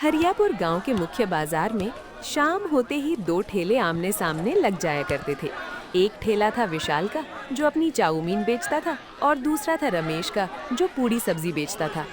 हरियापुर गांव के मुख्य बाजार में शाम होते ही दो ठेले आमने सामने लग जाया करते थे। एक ठेला था विशाल का, जो अपनी चाउमीन बेचता था, और दूसरा था रमेश का, जो पूड़ी सब्जी बेचता था।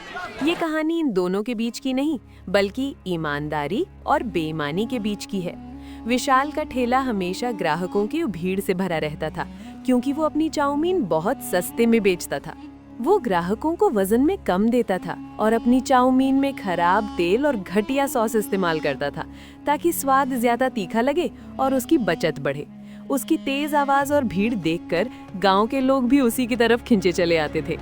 ये कहानी इन दोनों के बीच की नहीं, बल्कि ईमानदारी और बेईमानी के बीच की है। विशाल का ठेला हमेशा ग्राहकों की भीड़ से भरा रहता था, क्योंकि वो अपनी चाउमीन बहुत सस्ते में बेचता था। वो ग्राहकों को वजन में कम देता था और अपनी चाउमीन में खराब तेल और घटिया सॉस इस्तेमाल करता था, ताकि स्वाद ज्यादा तीखा लगे और उसकी बचत बढ़े। उसकी तेज आवाज और भीड़ देखकर गांव के लोग भी उसी की तरफ खिंचे चले आते थे।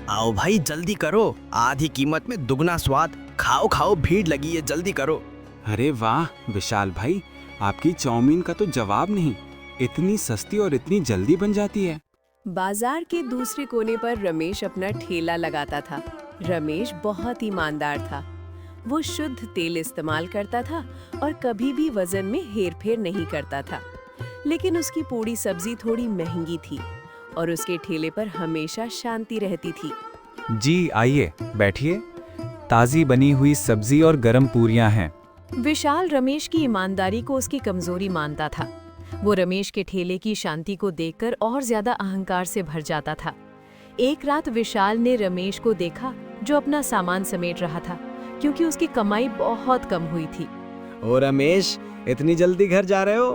आओ भाई जल्दी करो, आधी कीमत में दुगना स्वाद। खाओ खाओ, भीड़ लगी है, जल्दी करो। अरे वाह विशाल भाई, आपकी चाउमीन का तो जवाब नहीं। इतनी सस्ती और इतनी जल्दी बन जाती है। बाजार के दूसरे कोने पर रमेश अपना ठेला लगाता था। रमेश बहुत ईमानदार था। वो शुद्ध तेल इस्तेमाल करता था और कभी भी वजन में हेरफेर नहीं करता था। लेकिन उसकी पूड़ी सब्जी थोड़ी महंगी थी और उसके ठेले पर हमेशा शांति रहती थी। जी आइए बैठिए, ताज़ी बनी हुई सब्जी और गरम पूरियां हैं। विशाल रमेश की ईमानदारी को उसकी कमजोरी मानता था। वो रमेश के ठेले की शांति को देखकर और ज्यादा अहंकार से भर जाता था। एक रात विशाल ने रमेश को देखा, जो अपना सामान समेट रहा था, क्योंकि उसकी कमाई बहुत कम हुई थी। ओ रमेश, इतनी जल्दी घर जा रहे हो?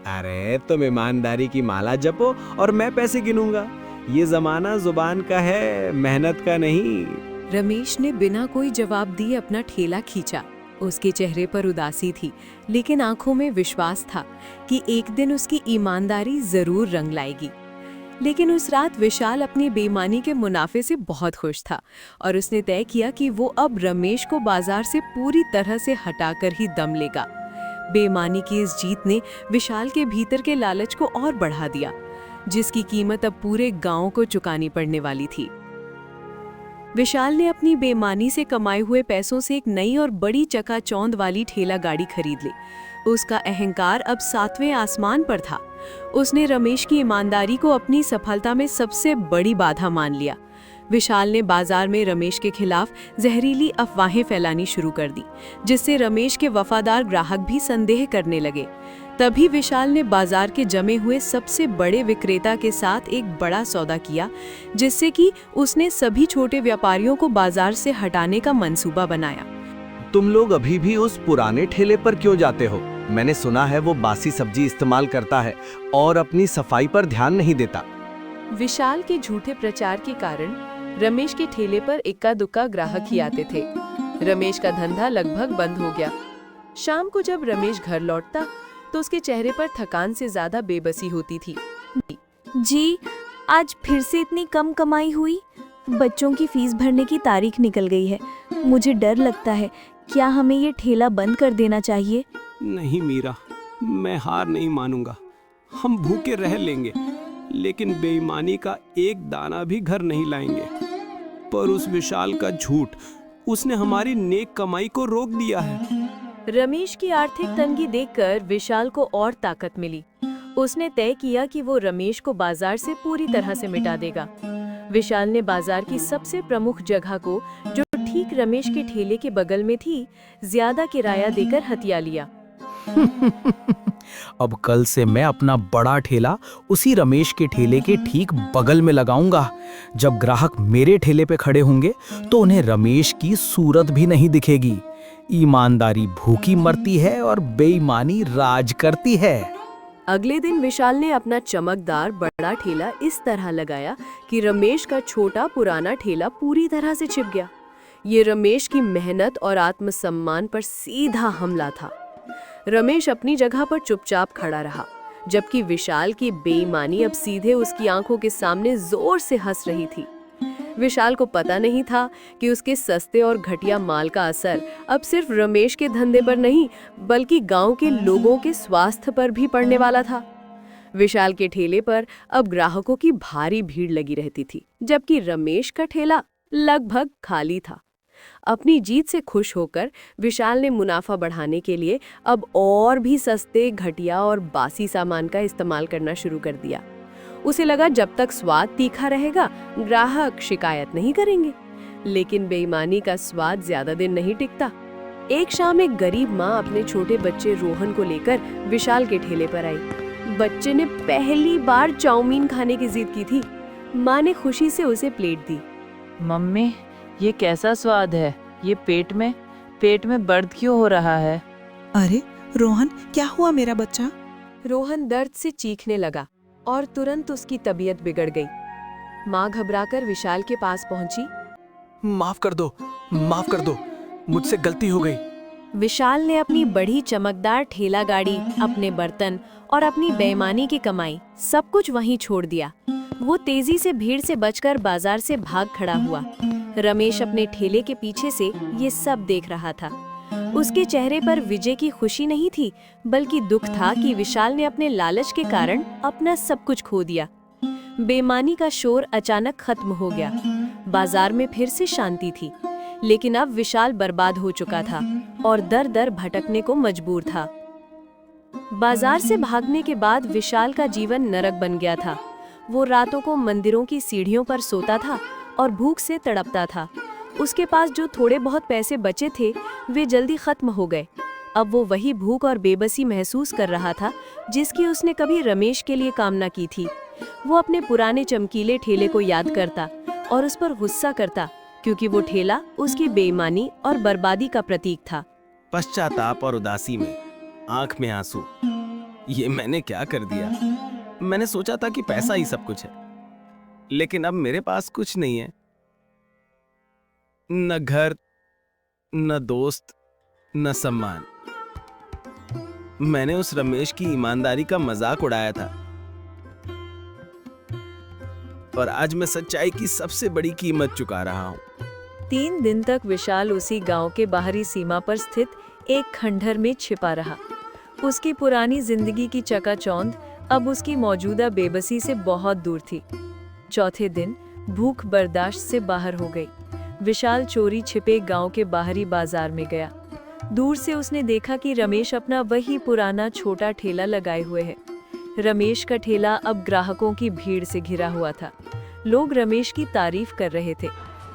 अरे तुम ईमानदारी की माला जपो और मैं पैसे गिनूंगा। ये जमाना जुबान का है, मेहनत का नहीं। रमेश ने बिना कोई जवाब दिए अपना ठेला खींचा। उसके चेहरे पर उदासी थी, लेकिन आंखों में विश्वास था कि एक दिन उसकी ईमानदारी जरूर रंग लाएगी। लेकिन उस रात विशाल अपनी बेईमानी के मुनाफे से बहुत खुश था और उसने तय किया कि वो अब रमेश को बाजार से पूरी तरह से हटाकर ही दम लेगा। बेईमानी की इस जीत ने विशाल के भीतर के लालच को और बढ़ा दिया, जिसकी कीमत अब पूरे गांव को चुकानी पड़ने वाली थी। विशाल ने अपनी बेईमानी से कमाए हुए पैसों से एक नई और बड़ी चकाचौंध वाली ठेला गाड़ी खरीद ली। उसका अहंकार अब 7वें आसमान पर था। उसने रमेश की ईमानदारी को अपनी सफलता में सबसे बड़ी बाधा मान लिया। विशाल ने बाजार में रमेश के खिलाफ जहरीली अफवाहें फैलानी शुरू कर दी, जिससे रमेश के वफादार ग्राहक भी संदेह करने लगे। तभी विशाल ने बाजार के जमे हुए सबसे बड़े विक्रेता के साथ एक बड़ा सौदा किया, जिससे कि उसने सभी छोटे व्यापारियों को बाजार से हटाने का मंसूबा बनाया। तुम लोग अभी भी उस पुराने ठेले पर क्यों जाते हो? मैंने सुना है वो बासी सब्जी इस्तेमाल करता है और अपनी सफाई पर ध्यान नहीं देता। विशाल के झूठे प्रचार के कारण रमेश के ठेले पर इक्का दुक्का ग्राहक ही आते थे। रमेश का धंधा लगभग बंद हो गया। शाम को जब रमेश घर लौटता तो उसके चेहरे पर थकान से ज्यादा बेबसी होती थी। जी, आज फिर से इतनी कम कमाई हुई। बच्चों की फीस भरने की तारीख निकल गई है। मुझे डर लगता है, क्या हमें ये ठेला बंद कर देना चाहिए? नहीं मीरा, मैं हार नहीं मानूंगा। हम भूखे रह लेंगे, लेकिन बेईमानी का एक दाना भी घर नहीं लाएंगे। पर उस विशाल का झूठ, उसने हमारी नेक कमाई को रोक दिया है। रमेश की आर्थिक तंगी देखकर विशाल को और ताकत मिली। उसने तय किया कि वो रमेश को बाजार से पूरी तरह से मिटा देगा। विशाल ने बाजार की सबसे प्रमुख जगह को, जो ठीक रमेश के ठेले के बगल में थी, ज्यादा किराया देकर हथिया लिया। अब कल से मैं अपना बड़ा ठेला उसी रमेश के ठेले के ठीक बगल में लगाऊंगा। जब ग्राहक मेरे ठेले पे खड़े होंगे तो उन्हें रमेश की सूरत भी नहीं दिखेगी। ईमानदारी भूखी मरती है और बेईमानी राज करती है। अगले दिन विशाल ने अपना चमकदार बड़ा ठेला इस तरह लगाया कि रमेश का छोटा पुराना ठेला पूरी तरह से छिप गया। ये रमेश की मेहनत और आत्मसम्मान पर सीधा हमला था। रमेश अपनी जगह पर चुपचाप खड़ा रहा, जबकि विशाल की बेईमानी अब सीधे उसकी आंखों के सामने जोर से हंस रही थी। विशाल को पता नहीं था कि उसके सस्ते और घटिया माल का असर अब सिर्फ रमेश के धंधे पर नहीं, बल्कि गांव के लोगों के स्वास्थ्य पर भी पड़ने वाला था। विशाल के ठेले पर अब ग्राहकों की भारी भीड़ लगी रहती थी, जबकि रमेश का ठेला लगभग खाली था। अपनी जीत से खुश होकर विशाल ने मुनाफा बढ़ाने के लिए अब और भी सस्ते, घटिया और बासी सामान का इस्तेमाल करना शुरू कर दिया। उसे लगा जब तक स्वाद तीखा रहेगा, ग्राहक शिकायत नहीं करेंगे। लेकिन बेईमानी का स्वाद ज्यादा दिन नहीं टिकता। एक शाम एक गरीब माँ अपने छोटे बच्चे रोहन को लेकर विशाल के ठेले पर आई। बच्चे ने पहली बार चाउमीन खाने की जिद की थी। माँ ने खुशी से उसे प्लेट दी। मम्मी, ये कैसा स्वाद है? ये पेट में दर्द क्यों हो रहा है? अरे रोहन, क्या हुआ मेरा बच्चा? रोहन दर्द से चीखने लगा और तुरंत उसकी तबीयत बिगड़ गई। माँ घबराकर विशाल के पास पहुंची। माफ कर दो, मुझसे गलती हो गई। विशाल ने अपनी बड़ी चमकदार ठेला गाड़ी, अपने बर्तन और अपनी बेईमानी की कमाई सब कुछ वहीं छोड़ दिया। वो तेजी से भीड़ से बचकर बाजार से भाग खड़ा हुआ। रमेश अपने ठेले के पीछे से ये सब देख रहा था। उसके चेहरे पर विजय की खुशी नहीं थी, बल्कि दुख था कि विशाल ने अपने लालच के कारण अपना सब कुछ खो दिया। बेईमानी का शोर अचानक खत्म हो गया। बाजार में फिर से शांति थी, लेकिन अब विशाल बर्बाद हो चुका था और दर दर भटकने को मजबूर था। बाजार से भागने के बाद विशाल का जीवन नरक बन गया था। वो रातों को मंदिरों की सीढ़ियों पर सोता था और भूख से तड़पता था। उसके पास जो थोड़े बहुत पैसे बचे थे, वे जल्दी खत्म हो गए। अब वो वही भूख और बेबसी महसूस कर रहा था जिसकी उसने कभी रमेश के लिए कामना की थी। वो अपने पुराने चमकीले ठेले को याद करता और उस पर गुस्सा करता, क्योंकि वो ठेला उसकी बेईमानी और बर्बादी का प्रतीक था। पश्चाताप और उदासी में आंख में आंसू। ये मैंने क्या कर दिया? मैंने सोचा था कि पैसा ही सब कुछ है, लेकिन अब मेरे पास कुछ नहीं है। न घर, न दोस्त, न सम्मान। मैंने उस रमेश की ईमानदारी का मजाक उड़ाया था और आज मैं सच्चाई की सबसे बड़ी कीमत चुका रहा हूं। 3 दिन तक विशाल उसी गांव के बाहरी सीमा पर स्थित एक खंडहर में छिपा रहा। उसकी पुरानी जिंदगी की चकाचौंध अब उसकी मौजूदा बेबसी से बहुत दूर थी। चौथे दिन भूख बर्दाश्त से बाहर हो गई। विशाल चोरी छिपे गांव के बाहरी बाजार में गया। दूर से उसने देखा कि रमेश अपना वही पुराना छोटा ठेला लगाए हुए है। रमेश का ठेला अब ग्राहकों की भीड़ से घिरा हुआ था। लोग रमेश की तारीफ कर रहे थे,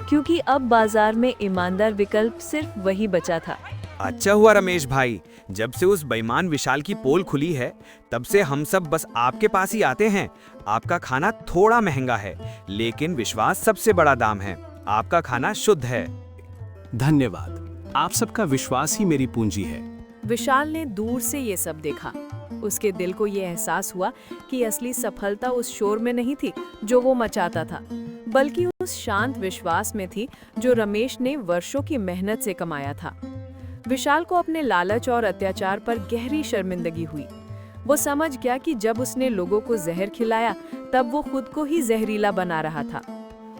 क्योंकि अब बाजार में ईमानदार विकल्प सिर्फ वही बचा था। अच्छा हुआ रमेश भाई, जब से उस बेईमान विशाल की पोल खुली है, तब से हम सब बस आपके पास ही आते हैं। आपका खाना थोड़ा महंगा है, लेकिन विश्वास सबसे बड़ा दाम है। आपका खाना शुद्ध है। धन्यवाद। आप सबका विश्वास ही मेरी पूंजी है। विशाल ने दूर से ये सब देखा। उसके दिल को ये एहसास हुआ कि असली सफलता उस शोर में नहीं थी जो वो मचाता था, बल्कि उस शांत विश्वास में थी जो रमेश ने वर्षों की मेहनत से कमाया था। विशाल को अपने लालच और अत्याचार पर गहरी शर्मिंदगी हुई। वो समझ गया कि जब उसने लोगों को जहर खिलाया, तब वो खुद को ही जहरीला बना रहा था।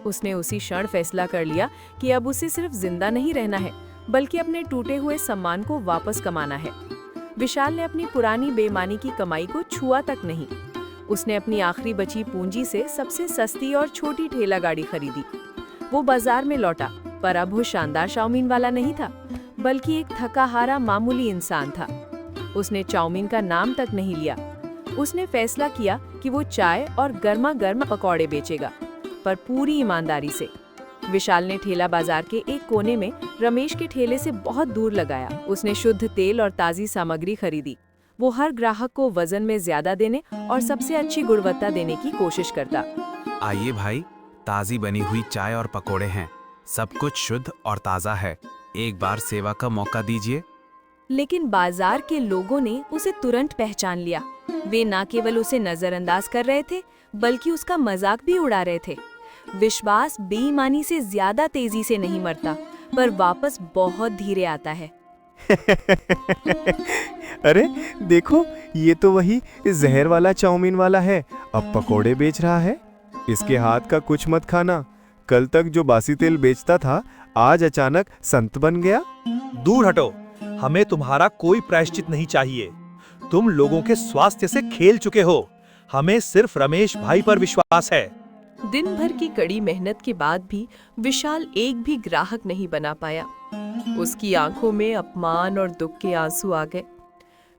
उसने उसी क्षण फैसला कर लिया कि अब उसे सिर्फ जिंदा नहीं रहना है, बल्कि अपने टूटे हुए सम्मान को वापस कमाना है। विशाल ने अपनी पुरानी बेईमानी की कमाई को छुआ तक नहीं। उसने अपनी आखिरी बची पूंजी से सबसे सस्ती और छोटी ठेला गाड़ी खरीदी। वो बाजार में लौटा, पर अब वो शानदार चाउमीन वाला नहीं था, बल्कि एक थका हारा मामूली इंसान था। उसने चाउमीन का नाम तक नहीं लिया। उसने फैसला किया कि वो चाय और गर्मा गर्म पकौड़े बेचेगा, पर पूरी ईमानदारी से। विशाल ने ठेला बाजार के एक कोने में रमेश के ठेले से बहुत दूर लगाया। उसने शुद्ध तेल और ताज़ी सामग्री खरीदी। वो हर ग्राहक को वजन में ज्यादा देने और सबसे अच्छी गुणवत्ता देने की कोशिश करता। आइए भाई, ताज़ी बनी हुई चाय और पकोड़े हैं। सब कुछ शुद्ध और ताज़ा है। एक बार सेवा का मौका दीजिए। लेकिन बाजार के लोगों ने उसे तुरंत पहचान लिया। वे न केवल उसे नजरअंदाज कर रहे थे, बल्कि उसका मजाक भी उड़ा रहे थे। विश्वास बेईमानी से ज्यादा तेजी से नहीं मरता, पर वापस बहुत धीरे आता है। अरे देखो, ये तो वही जहर वाला चाउमीन वाला है। अब पकोड़े बेच रहा है। इसके हाथ का कुछ मत खाना। कल तक जो बासी तेल बेचता था, आज अचानक संत बन गया। दूर हटो, हमें तुम्हारा कोई प्रायश्चित नहीं चाहिए। तुम लोगों के स्वास्थ्य से खेल चुके हो। हमें सिर्फ रमेश भाई पर विश्वास है। दिन भर की कड़ी मेहनत के बाद भी विशाल एक भी ग्राहक नहीं बना पाया। उसकी आंखों में अपमान और दुख के आंसू आ गए।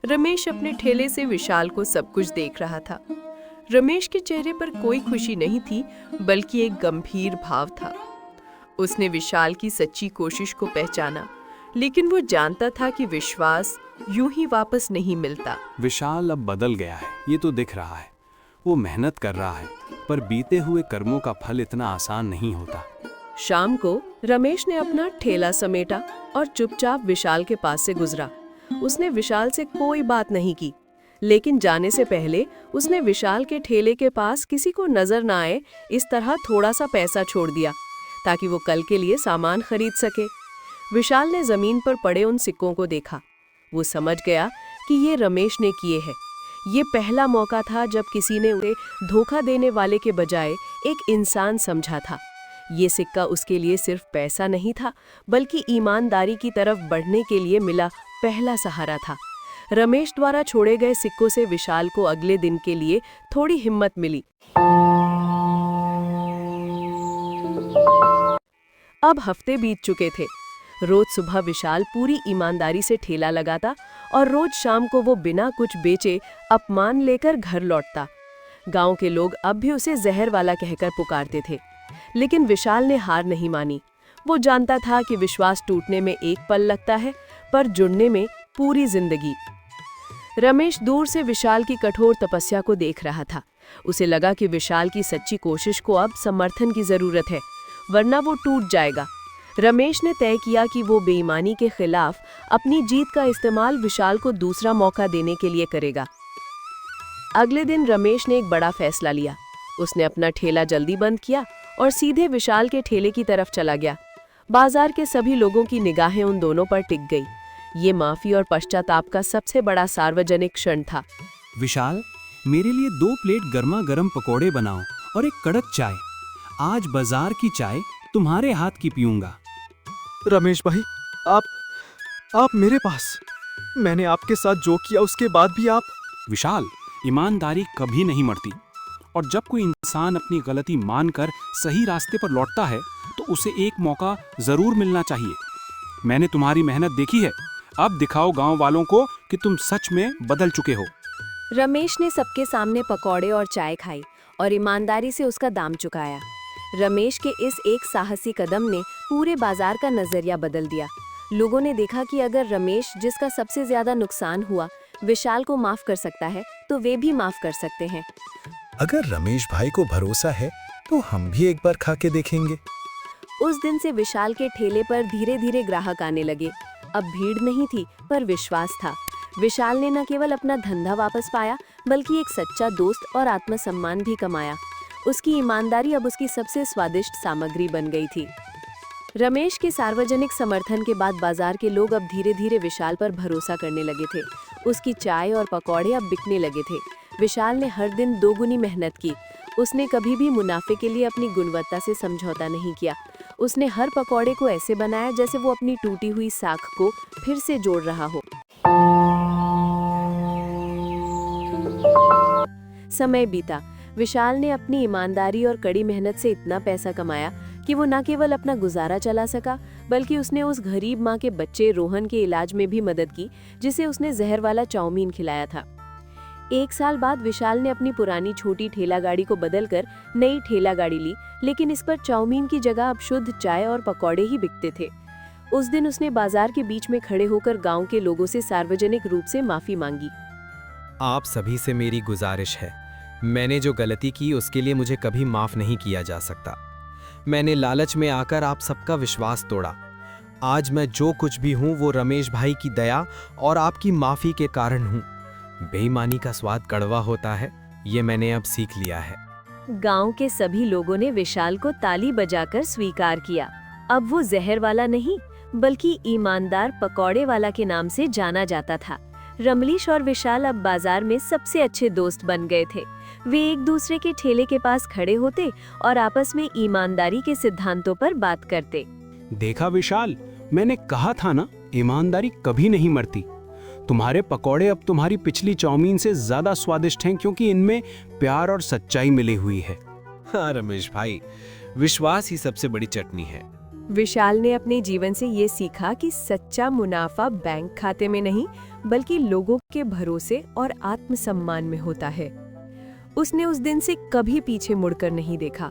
रमेश अपने ठेले से विशाल को सब कुछ देख रहा था। रमेश के चेहरे पर कोई खुशी नहीं थी, बल्कि एक गंभीर भाव था। उसने विशाल की सच्ची कोशिश को पहचाना। लेकिन वो जानता था कि विश्वास यूं ही वापस नहीं मिलता। विशाल अब बदल गया है, ये तो दिख रहा है। वो मेहनत कर रहा है, पर बीते हुए कर्मों का फल इतना आसान नहीं होता। शाम को रमेश ने अपना ठेला समेटा और चुपचाप विशाल के पास से गुजरा। उसने विशाल से कोई बात नहीं की, लेकिन जाने से पहले उसने विशाल के ठेले के पास किसी को नजर ना आए इस तरह थोड़ा सा पैसा छोड़ दिया, ताकि वो कल के लिए सामान खरीद सके। विशाल ने जमीन पर पड़े उन सिक्कों को देखा। वो समझ गया कि ये रमेश ने किए हैं। ये पहला मौका था जब किसी ने उसे धोखा देने वाले के बजाय एक इंसान समझा था। ये सिक्का उसके लिए सिर्फ पैसा नहीं था, बल्कि ईमानदारी की तरफ बढ़ने के लिए मिला पहला सहारा था। रमेश द्वारा छोड़े गए सिक्कों से विशाल को अगले दिन के लिए थोड़ी हिम्मत मिली। अब हफ्ते बीत चुके थे। रोज सुबह विशाल पूरी ईमानदारी से ठेला लगाता और रोज शाम को वो बिना कुछ बेचे अपमान लेकर घर लौटता। गांव के लोग अब भी उसे जहर वाला कहकर पुकारते थे, लेकिन विशाल ने हार नहीं मानी। वो जानता था कि विश्वास टूटने में एक पल लगता है, पर जुड़ने में पूरी जिंदगी। रमेश दूर से विशाल की कठोर तपस्या को देख रहा था। उसे लगा कि विशाल की सच्ची कोशिश को अब समर्थन की जरूरत है, वरना वो टूट जाएगा। रमेश ने तय किया कि वो बेईमानी के खिलाफ अपनी जीत का इस्तेमाल विशाल को दूसरा मौका देने के लिए करेगा। अगले दिन रमेश ने एक बड़ा फैसला लिया। उसने अपना ठेला जल्दी बंद किया और सीधे विशाल के ठेले की तरफ चला गया। बाजार के सभी लोगों की निगाहें उन दोनों पर टिक गई। ये माफी और पश्चाताप का सबसे बड़ा सार्वजनिक क्षण था। विशाल, मेरे लिए 2 प्लेट गर्मा गर्म पकोड़े बनाओ और एक कड़क चाय। आज बाजार की चाय तुम्हारे हाथ की पीऊंगा। रमेश भाई, आप मेरे पास। मैंने आपके साथ जो किया उसके बाद भी आप। विशाल, ईमानदारी कभी नहीं मरती, और जब कोई इंसान अपनी गलती मानकर सही रास्ते पर लौटता है तो उसे एक मौका जरूर मिलना चाहिए। मैंने तुम्हारी मेहनत देखी है, अब दिखाओ गांव वालों को कि तुम सच में बदल चुके हो। रमेश ने सबके सामने पकौड़े और चाय खाई और ईमानदारी से उसका दाम चुकाया। रमेश के इस एक साहसी कदम ने पूरे बाजार का नजरिया बदल दिया। लोगों ने देखा कि अगर रमेश, जिसका सबसे ज्यादा नुकसान हुआ, विशाल को माफ कर सकता है, तो वे भी माफ कर सकते हैं। अगर रमेश भाई को भरोसा है तो हम भी एक बार खा के देखेंगे। उस दिन से विशाल के ठेले पर धीरे धीरे ग्राहक आने लगे। अब भीड़ नहीं थी, पर विश्वास था। विशाल ने न केवल अपना धंधा वापस पाया, बल्कि एक सच्चा दोस्त और आत्मसम्मान भी कमाया। उसकी ईमानदारी अब उसकी सबसे स्वादिष्ट सामग्री बन गई थी। रमेश के सार्वजनिक समर्थन के बाद बाजार के लोग अब धीरे धीरे विशाल पर भरोसा करने लगे थे। उसकी चाय और पकौड़े अब बिकने लगे थे। विशाल ने हर दिन 2 गुनी मेहनत की। उसने कभी भी मुनाफे के लिए अपनी गुणवत्ता से समझौता नहीं किया। उसने हर पकौड़े को ऐसे बनाया जैसे वो अपनी टूटी हुई साख को फिर से जोड़ रहा हो। समय बीता। विशाल ने अपनी ईमानदारी और कड़ी मेहनत से इतना पैसा कमाया कि वो न केवल अपना गुजारा चला सका, बल्कि उसने उस गरीब माँ के बच्चे रोहन के इलाज में भी मदद की, जिसे उसने जहर वाला चाउमीन खिलाया था। 1 साल बाद विशाल ने अपनी पुरानी छोटी ठेला गाड़ी को बदलकर नई ठेला गाड़ी ली, लेकिन इस पर चाउमीन की जगह अब शुद्ध चाय और पकौड़े ही बिकते थे। उस दिन उसने बाजार के बीच में खड़े होकर गांव के लोगों से सार्वजनिक रूप से माफी मांगी। आप सभी से मेरी गुजारिश है, मैंने जो गलती की उसके लिए मुझे कभी माफ नहीं किया जा सकता। मैंने लालच में आकर आप सबका विश्वास तोड़ा। आज मैं जो कुछ भी हूँ वो रमेश भाई की दया और आपकी माफी के कारण हूँ। बेईमानी का स्वाद कड़वा होता है, ये मैंने अब सीख लिया है। गांव के सभी लोगों ने विशाल को ताली बजाकर स्वीकार किया। अब वो जहर वाला नहीं, बल्कि ईमानदार पकौड़े वाला के नाम से जाना जाता था। रमलीश और विशाल अब बाजार में सबसे अच्छे दोस्त बन गए थे। वे एक दूसरे के ठेले के पास खड़े होते और आपस में ईमानदारी के सिद्धांतों पर बात करते। देखा विशाल, मैंने कहा था ना, ईमानदारी कभी नहीं मरती। तुम्हारे पकौड़े अब तुम्हारी पिछली चाउमीन से ज्यादा स्वादिष्ट हैं, क्योंकि इनमें प्यार और सच्चाई मिली हुई है। हाँ रमेश भाई, विश्वास ही सबसे बड़ी चटनी है। विशाल ने अपने जीवन से ये सीखा कि सच्चा मुनाफा बैंक खाते में नहीं, बल्कि लोगों के भरोसे और आत्मसम्मान में होता है। उसने उस दिन से कभी पीछे मुड़कर नहीं देखा।